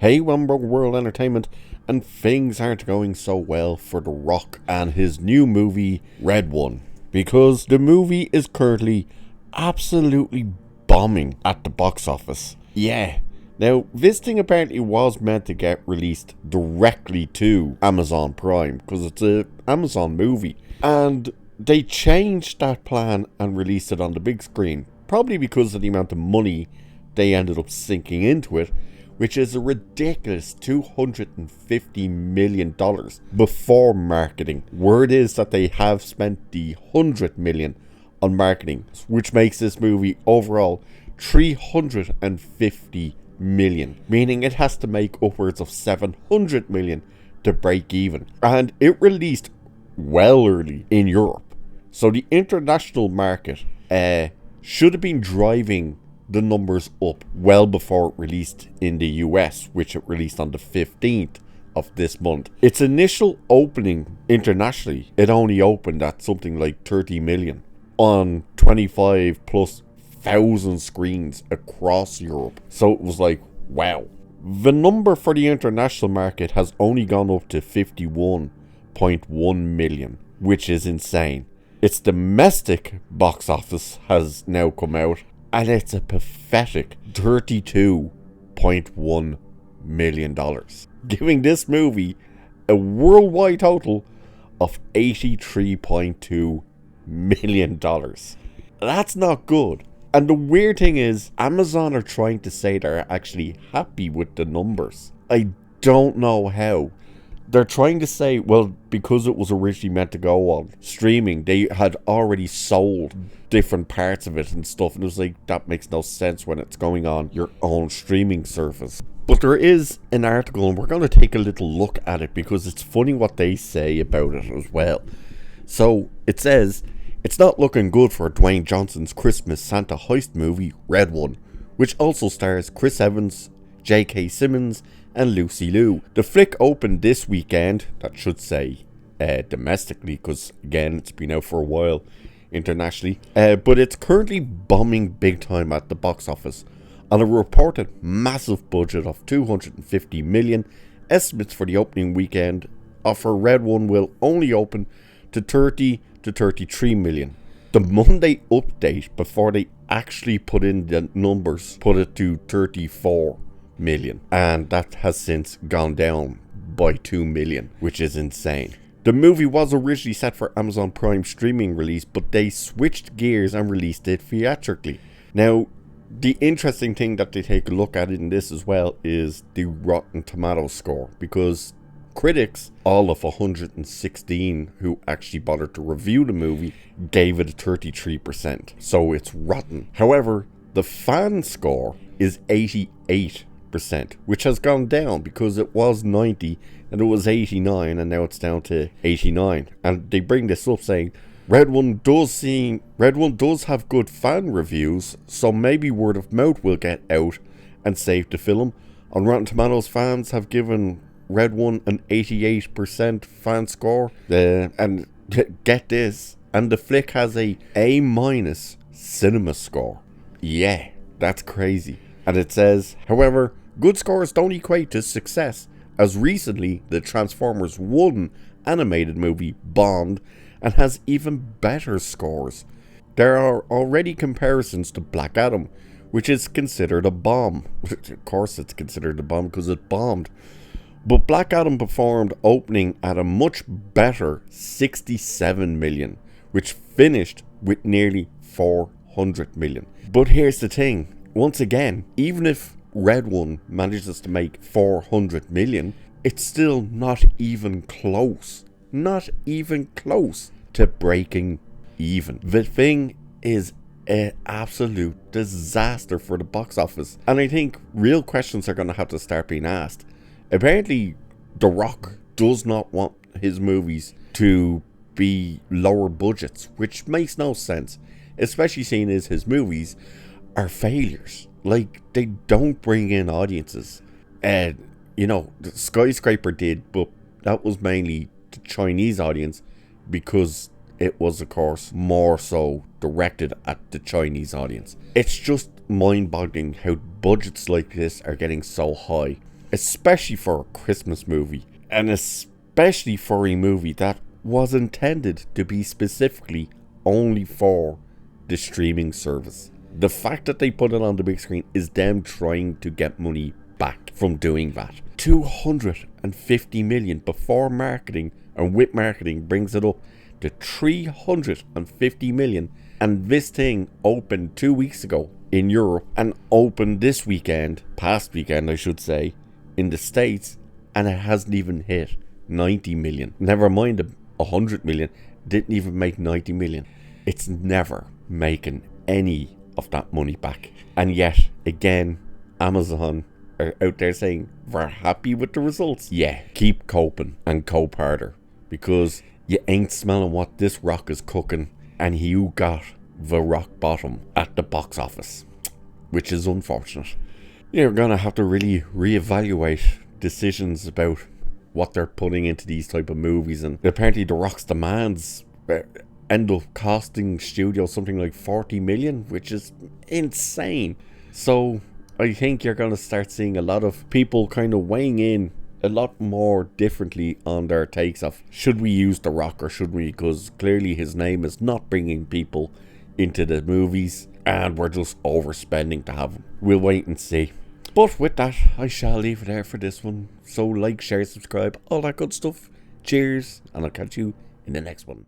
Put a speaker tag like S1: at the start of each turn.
S1: Hey, World Entertainment, and things aren't going so well for The Rock and his new movie, Red One, because the movie is currently absolutely bombing at the box office. Yeah. Now, this thing apparently was meant to get released directly to Amazon Prime, because it's an Amazon movie. And they changed that plan and released it on the big screen, probably because of the amount of money they ended up sinking into it, which is a ridiculous $250 million before marketing. Word is that they have spent the $100 million on marketing, which makes this movie overall $350 million, meaning it has to make upwards of $700 million to break even. And it released well early in Europe, so the international market should have been driving the numbers up well before it released in the US, which it released on the 15th of this month. Its initial opening internationally, it only opened at something like 30 million on 25 plus thousand screens across Europe. So it was like, wow. The number for the international market has only gone up to 51.1 million, which is insane. Its domestic box office has now come out, and it's a pathetic $32.1 million, giving this movie a worldwide total of $83.2 million. That's not good. And the weird thing is, Amazon are trying to say they're actually happy with the numbers. I don't know how. They're trying to say, well, because it was originally meant to go on streaming, they had already sold different parts of it and stuff. And it was like, that makes no sense when it's going on your own streaming service. But there is an article, and we're going to take a little look at it because it's funny what they say about it as well. So it says, it's not looking good for Dwayne Johnson's Christmas Santa heist movie, Red One, which also stars Chris Evans, J.K. Simmons, and Lucy Liu. The flick opened this weekend, that should say domestically, because again it's been out for a while internationally, but it's currently bombing big time at the box office on a reported massive budget of $250 million. Estimates for the opening weekend for Red One will only open to 30 to 33 million. The Monday update before they actually put in the numbers put it to 34 million, and that has since gone down by 2 million, which is insane. The movie was originally set for Amazon Prime streaming release, but they switched gears and released it theatrically. Now, the interesting thing that they take a look at in this as well is the Rotten Tomatoes score, because critics, all of 116 who actually bothered to review the movie, gave it a 33%, so it's rotten. However, the fan score is 88%, which has gone down because it was 90 and it was 89 and now it's down to 89. And they bring this up saying Red One does have good fan reviews, so maybe word of mouth will get out and save the film. On Rotten Tomatoes, fans have given Red One an 88% fan score, and get this, and the flick has a A- cinema score. Yeah, that's crazy. And it says, however, good scores don't equate to success, as recently the Transformers 1 animated movie bombed and has even better scores. There are already comparisons to Black Adam, which is considered a bomb. Of course it's considered a bomb because it bombed. But Black Adam performed opening at a much better 67 million, which finished with nearly 400 million. But here's the thing, once again, even if Red One manages to make 400 million, it's still not even close. Not even close to breaking even. The thing is an absolute disaster for the box office. And I think real questions are going to have to start being asked. Apparently, The Rock does not want his movies to be lower budgets, which makes no sense, especially seeing as his movies are failures. Like, they don't bring in audiences. The Skyscraper did, but that was mainly the Chinese audience because it was, of course, more so directed at the Chinese audience. It's just mind-boggling how budgets like this are getting so high. especially for a Christmas movie, and especially for a movie that was intended to be specifically only for the streaming service. The fact that they put it on the big screen is them trying to get money back from doing that. 250 million before marketing, and with marketing brings it up to 350 million. And this thing opened 2 weeks ago in Europe and opened this weekend, past weekend I should say, in the States, and it hasn't even hit 90 million. Never mind the 100 million, didn't even make 90 million. It's never making any of that money back. And yet, again, Amazon are out there saying, we're happy with the results. Yeah, keep coping and cope harder, because you ain't smelling what this rock is cooking, and you got the rock bottom at the box office, which is unfortunate. You're gonna have to really reevaluate decisions about what they're putting into these type of movies, and apparently the Rock's demands end up costing studios something like 40 million, which is insane. So I think you're going to start seeing a lot of people kind of weighing in a lot more differently on their takes of, should we use The Rock or shouldn't we, because clearly his name is not bringing people into the movies and we're just overspending to have him. We'll wait and see. But with that, I shall leave it there for this one. So like, share, subscribe, all that good stuff. Cheers, and I'll catch you in the next one.